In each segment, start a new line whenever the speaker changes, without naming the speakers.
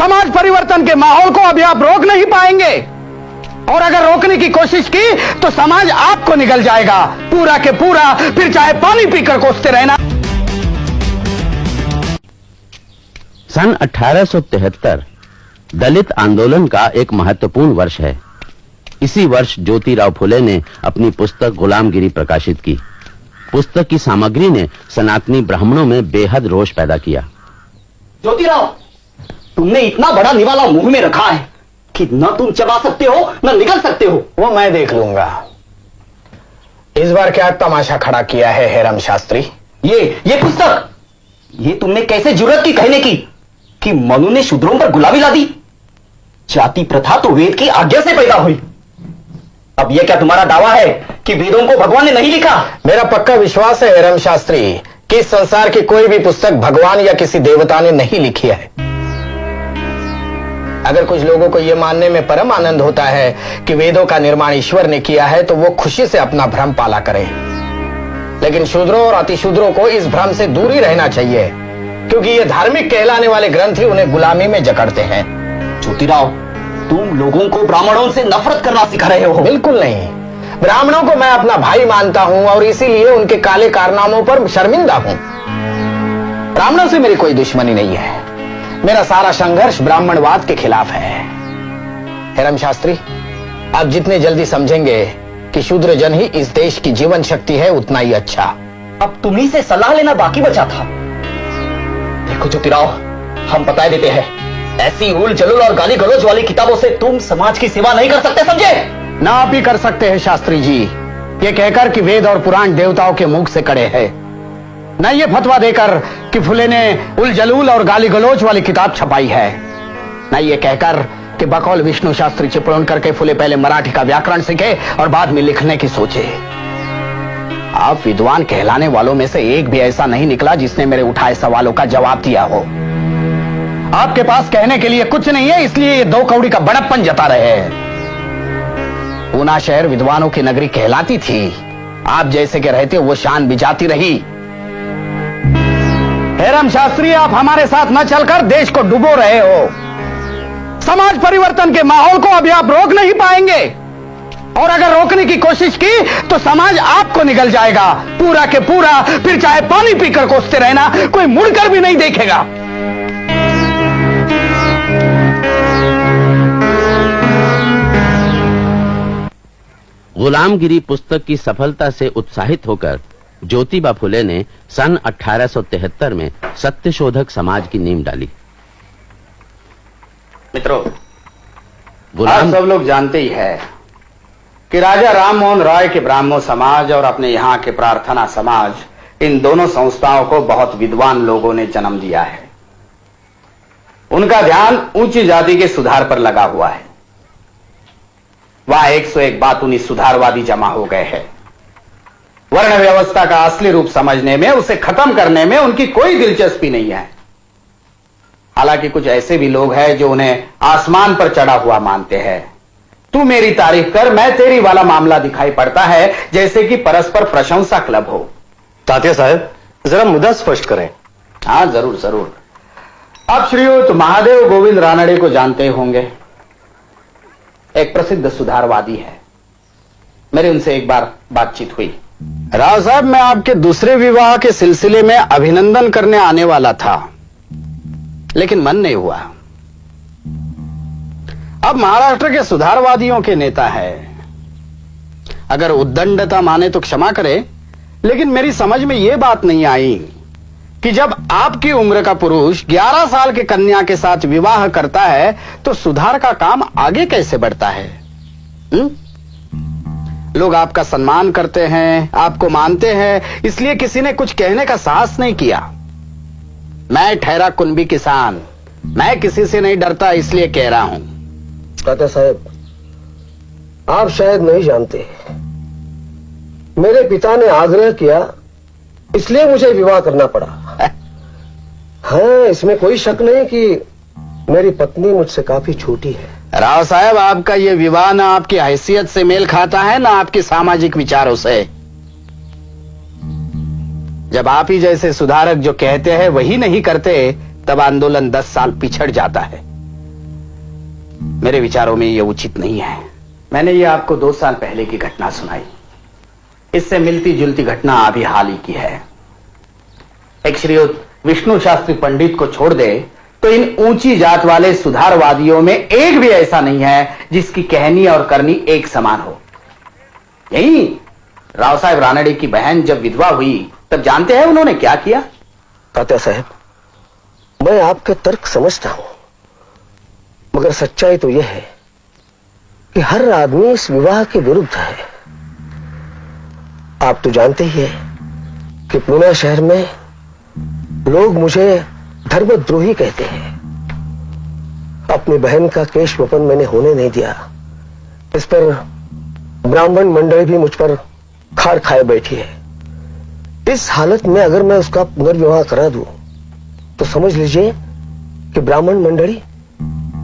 समाज परिवर्तन के माहौल को अभी आप रोक नहीं पाएंगे, और अगर रोकने की कोशिश की तो समाज आपको निगल जाएगा पूरा के पूरा, फिर चाहे पानी पीकर कोसते रहना।
सन 1873 दलित आंदोलन का एक महत्वपूर्ण वर्ष है। इसी वर्ष ज्योतिराव फुले ने अपनी पुस्तक गुलामगिरी प्रकाशित की। पुस्तक की सामग्री ने सनातनी ब्राह्मणों में बेहद रोष पैदा किया।
ज्योतिराव, तुमने इतना बड़ा निवाला मुंह में रखा है कि न तुम चबा सकते हो न निगल सकते हो।
वो मैं देख लूंगा। इस बार क्या तमाशा खड़ा किया है हेरम शास्त्री?
ये पुस्तक, ये तुमने कैसे जुर्रत की कहने की कि मनु ने शूद्रों पर गुलामी ला दी? जाति प्रथा तो वेद की आज्ञा से पैदा हुई। अब यह क्या तुम्हारा दावा है कि वेदों को भगवान ने नहीं लिखा?
मेरा पक्का विश्वास है हेरम शास्त्री कि इस संसार की कोई भी पुस्तक भगवान या किसी देवता ने नहीं लिखी है। अगर कुछ लोगों को यह मानने में परम आनंद होता है कि वेदों का निर्माण ईश्वर ने किया है तो वो खुशी से अपना भ्रम पाला करें, लेकिन शूद्रों और अतिशूद्रों को इस भ्रम से दूर ही रहना चाहिए, क्योंकि ये धार्मिक कहलाने वाले ग्रंथ ही उन्हें गुलामी में जकड़ते हैं।
ज्योतिराव, तुम लोगों को ब्राह्मणों से नफरत करना सिखा रहे हो।
बिल्कुल नहीं, ब्राह्मणों को मैं अपना भाई मानता हूं और इसीलिए उनके काले कारनामों पर शर्मिंदा हूं। ब्राह्मणों से मेरी कोई दुश्मनी नहीं है। मेरा सारा संघर्ष ब्राह्मणवाद के खिलाफ है। हेरम शास्त्री, आप जितने जल्दी समझेंगे कि शूद्र जन ही इस देश की जीवन शक्ति है, उतना ही अच्छा।
अब तुम्ही से सलाह लेना बाकी बचा था। देखो ज्योतिराव, हम बता देते हैं, ऐसी उल जलूल और गाली गलौज वाली किताबों से तुम समाज की सेवा नहीं कर सकते, समझे?
ना आप ही कर सकते हैं शास्त्री जी, ये कहकर कि वेद और पुराण देवताओं के मुख से कड़े हैं, न ये फतवा देकर कि फुले ने उल जलूल और गाली गलौज वाली किताब छपाई है, न ये कहकर कि बकौल विष्णु शास्त्री चिपळूण करके फुले पहले मराठी का व्याकरण सीखे और बाद में लिखने की सोचे। आप विद्वान कहलाने वालों में से एक भी ऐसा नहीं निकला जिसने मेरे उठाए सवालों का जवाब दिया हो। आपके पास कहने के लिए कुछ नहीं है, इसलिए ये दो कौड़ी का बड़प्पन जता रहे हैं। पूना शहर विद्वानों की नगरी कहलाती थी, आप जैसे के रहते वो शान बिजाती रही। हेरम शास्त्री, आप हमारे साथ न चलकर देश को डुबो रहे हो। समाज परिवर्तन के माहौल को अभी आप रोक नहीं पाएंगे, और अगर रोकने की कोशिश की तो समाज आपको निगल जाएगा पूरा के पूरा, फिर चाहे पानी पीकर कोसते रहना, कोई मुड़कर भी नहीं देखेगा।
गुलामगिरी पुस्तक की सफलता से उत्साहित होकर ज्योतिबा फुले ने सन 1873 में सत्यशोधक समाज की नींव डाली।
मित्रों, आप सब लोग जानते ही है कि राजा राममोहन राय के ब्राह्मण समाज और अपने यहाँ के प्रार्थना समाज, इन दोनों संस्थाओं को बहुत विद्वान लोगों ने जन्म दिया है। उनका ध्यान ऊंची जाति के सुधार पर लगा हुआ है। वहां 101 बातूनी सुधारवादी जमा हो गए हैं। वर्ण व्यवस्था का असली रूप समझने में, उसे खत्म करने में उनकी कोई दिलचस्पी नहीं है। हालांकि कुछ ऐसे भी लोग हैं जो उन्हें आसमान पर चढ़ा हुआ मानते हैं। तू मेरी तारीफ कर, मैं तेरी वाला मामला दिखाई पड़ता है जैसे कि परस्पर प्रशंसा क्लब हो।
तात्या साहब, जरा मुद्दा स्पष्ट करें।
हाँ, जरूर जरूर। आप श्रीयुत महादेव गोविंद रानड़े को जानते होंगे, एक प्रसिद्ध सुधारवादी है। मेरी उनसे एक बार बातचीत हुई। राव साहब, मैं आपके दूसरे विवाह के सिलसिले में अभिनंदन करने आने वाला था, लेकिन मन नहीं हुआ। अब महाराष्ट्र के सुधारवादियों के नेता है। अगर उद्दंडता माने तो क्षमा करे, लेकिन मेरी समझ में यह बात नहीं आई कि जब आपकी उम्र का पुरुष 11 साल की कन्या के साथ विवाह करता है तो सुधार का काम आगे कैसे बढ़ता है? लोग आपका सम्मान करते हैं, आपको मानते हैं, इसलिए किसी ने कुछ कहने का साहस नहीं किया। मैं ठहरा कुनबी किसान, मैं किसी से नहीं डरता, इसलिए कह रहा हूं।
तात्या साहब, आप शायद नहीं जानते, मेरे पिता ने आग्रह किया, इसलिए मुझे विवाह करना पड़ा। हाँ, इसमें कोई शक नहीं कि मेरी पत्नी मुझसे काफी छोटी है।
राव साहब, आपका ये विवाह ना आपकी हैसियत से मेल खाता है, ना आपके सामाजिक विचारों से। जब आप ही जैसे सुधारक जो कहते हैं वही नहीं करते, तब आंदोलन 10 साल पिछड़ जाता है। मेरे विचारों में ये उचित नहीं है। मैंने ये आपको 2 साल पहले की घटना सुनाई। इससे मिलती जुलती घटना अभी हाल ही की है। एक श्रीयुत विष्णु शास्त्री पंडित को छोड़ दे तो इन ऊंची जात वाले सुधारवादियों में एक भी ऐसा नहीं है जिसकी कहनी और करनी एक समान हो। यही राव साहेब रानड़े की बहन जब विधवा हुई तब जानते हैं उन्होंने क्या किया?
तात्या साहब, मैं आपके तर्क समझता हूं, मगर सच्चाई तो यह है कि हर आदमी इस विवाह के विरुद्ध है। आप तो जानते ही हैं कि पूना शहर में लोग मुझे धर्मद्रोही कहते हैं। अपनी बहन का केश वपन मैंने होने नहीं दिया। इस पर ब्राह्मण मंडली भी मुझ पर खार खाए बैठी है। इस हालत में अगर मैं उसका पुनर्विवाह करा दूं तो समझ लीजिए कि ब्राह्मण मंडली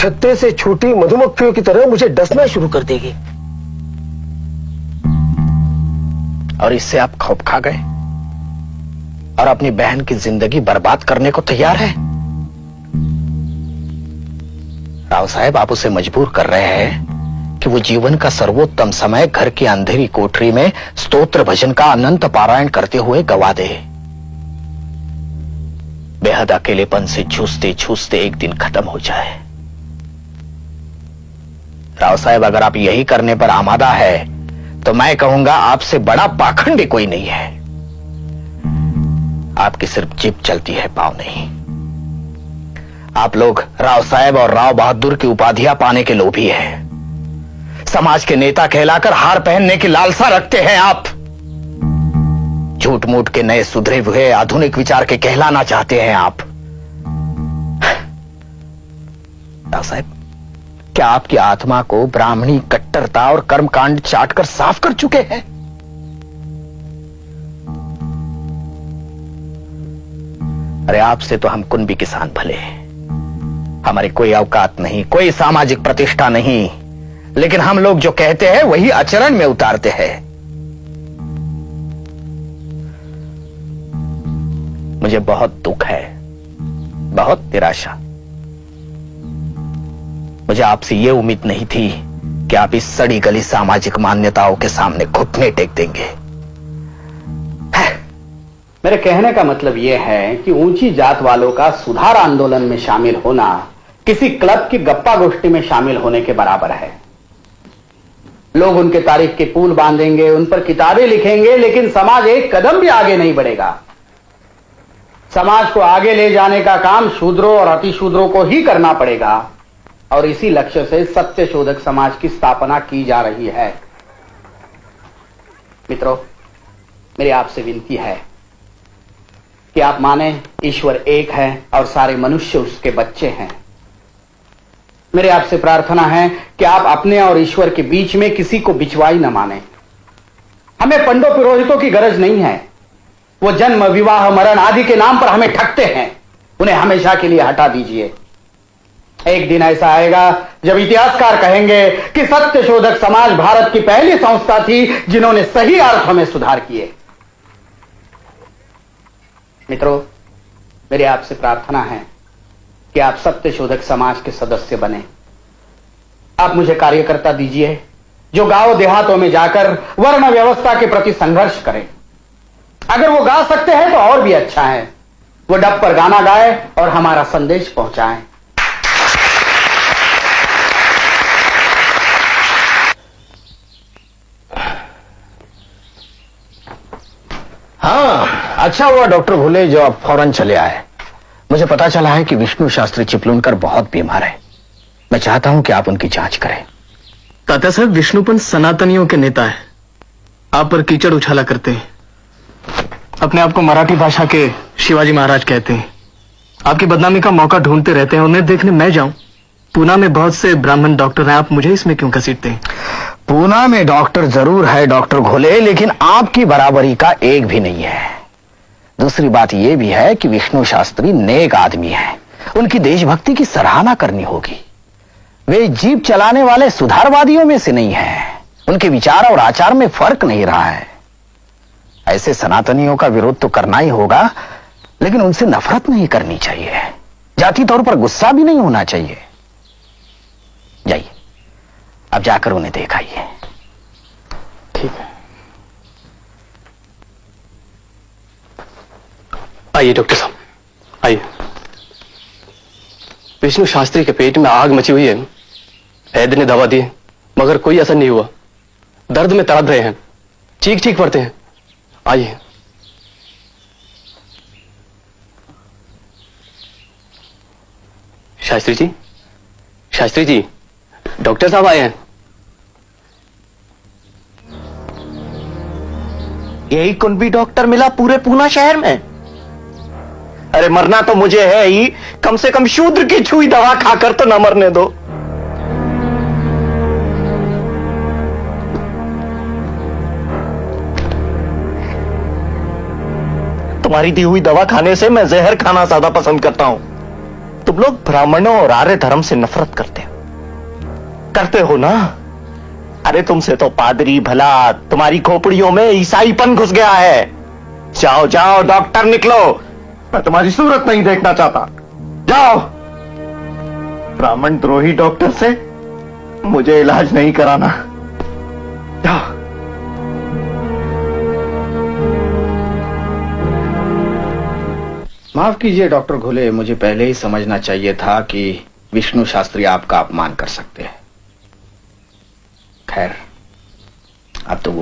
छत्ते से छूटी मधुमक्खियों की तरह मुझे डसना शुरू कर देगी।
और इससे आप खौफ खा गए और अपनी बहन की जिंदगी बर्बाद करने को तैयार है। राव साहब, आप उसे मजबूर कर रहे हैं कि वो जीवन का सर्वोत्तम समय घर की अंधेरी कोठरी में स्तोत्र भजन का अनंत पारायण करते हुए गवा दे। बेहद अकेलेपन से जूझते जूझते एक दिन खत्म हो जाए। राव साहब, अगर आप यही करने पर आमादा है तो मैं कहूंगा आपसे बड़ा पाखंडी कोई नहीं है। आपकी सिर्फ जीभ चलती है, पांव नहीं। आप लोग राव साहब और राव बहादुर की उपाधियां पाने के लोभी हैं। समाज के नेता कहलाकर हार पहनने की लालसा रखते हैं आप। झूठ मूठ के नए सुधरे हुए आधुनिक विचार के कहलाना चाहते हैं आप। राव साहब, क्या आपकी आत्मा को ब्राह्मणी कट्टरता और कर्मकांड चाटकर साफ कर चुके हैं? अरे आपसे तो हम कुनबी किसान भले हैं, हमारी कोई औकात नहीं, कोई सामाजिक प्रतिष्ठा नहीं, लेकिन हम लोग जो कहते हैं वही आचरण में उतारते हैं। मुझे बहुत दुख है, बहुत निराशा। मुझे आपसे यह उम्मीद नहीं थी कि आप इस सड़ी गली सामाजिक मान्यताओं के सामने घुटने टेक देंगे। मेरे कहने का मतलब यह है कि ऊंची जात वालों का सुधार आंदोलन में शामिल होना किसी क्लब की गप्पा गोष्ठी में शामिल होने के बराबर है। लोग उनके तारीख के पुल बांधेंगे, उन पर किताबें लिखेंगे, लेकिन समाज एक कदम भी आगे नहीं बढ़ेगा। समाज को आगे ले जाने का काम शूद्रों और अतिशूद्रों को ही करना पड़ेगा और इसी लक्ष्य से सत्य शोधक समाज की स्थापना की जा रही है। मित्रों, मेरी आपसे विनती है कि आप माने ईश्वर एक है और सारे मनुष्य उसके बच्चे हैं। मेरे आपसे प्रार्थना है कि आप अपने और ईश्वर के बीच में किसी को बिचवाई न माने। हमें पंडों पुरोहितों की गरज नहीं है। वो जन्म, विवाह, मरण आदि के नाम पर हमें ठगते हैं, उन्हें हमेशा के लिए हटा दीजिए। एक दिन ऐसा आएगा जब इतिहासकार कहेंगे कि सत्य शोधक समाज भारत की पहली संस्था थी जिन्होंने सही अर्थों में सुधार किए। मित्रों, मेरी आपसे प्रार्थना है कि आप सत्य शोधक समाज के सदस्य बने। आप मुझे कार्यकर्ता दीजिए जो गांव देहातों में जाकर वर्ण व्यवस्था के प्रति संघर्ष करें। अगर वो गा सकते हैं तो और भी अच्छा है। वो डब पर गाना गाए और हमारा संदेश पहुंचाएं। हाँ, अच्छा हुआ डॉक्टर भूले जो आप फौरन चले आए। मुझे पता चला है कि विष्णु शास्त्री चिपलूनकर बहुत बीमार है। मैं चाहता हूं कि आप उनकी जांच करें।
तात्या साहब, विष्णुपंत सनातनियों के नेता है। आप पर कीचड़ उछाला करते हैं। अपने आप को मराठी भाषा के शिवाजी महाराज कहते हैं। आपकी बदनामी का मौका ढूंढते रहते हैं। उन्हें देखने मैं जाऊं? पूना में बहुत से ब्राह्मण डॉक्टर हैं, आप मुझे इसमें क्यों घसीटते हैं?
पूना में डॉक्टर जरूर है डॉक्टर घोले, लेकिन आपकी बराबरी का एक भी नहीं है। दूसरी बात यह भी है कि विष्णु शास्त्री नेक आदमी है। उनकी देशभक्ति की सराहना करनी होगी। वे जीप चलाने वाले सुधारवादियों में से नहीं है। उनके विचार और आचार में फर्क नहीं रहा है। ऐसे सनातनियों का विरोध तो करना ही होगा, लेकिन उनसे नफरत नहीं करनी चाहिए। जाति तौर पर गुस्सा भी नहीं होना चाहिए।
अब जाकर उन्हें देख आइए।
ठीक है। आइए डॉक्टर साहब, आइए। विष्णु शास्त्री के पेट में आग मची हुई है। वैद्य ने दवा दी है, मगर कोई असर नहीं हुआ। दर्द में तड़प रहे हैं, चीख चीख पड़ते हैं। आइए। शास्त्री जी, शास्त्री जी, डॉक्टर साहब आए हैं।
यही कुंभी डॉक्टर मिला पूरे पूना शहर में? अरे मरना तो मुझे है ही, कम से कम शूद्र की छुई दवा खाकर तो न मरने दो। तुम्हारी दी हुई दवा खाने से मैं जहर खाना ज्यादा पसंद करता हूं। तुम लोग ब्राह्मणों और आर्य धर्म से नफरत करते हो ना? अरे तुमसे तो पादरी भला, तुम्हारी खोपड़ियों में ईसाईपन घुस गया है। जाओ जाओ डॉक्टर निकलो, मैं तुम्हारी सूरत नहीं देखना चाहता। जाओ। ब्राह्मण द्रोही डॉक्टर से मुझे इलाज नहीं कराना। जाओ।
माफ कीजिए डॉक्टर घुले, मुझे पहले ही समझना चाहिए था कि विष्णु शास्त्री आपका अपमान कर सकते हैं। खैर, अब तो वो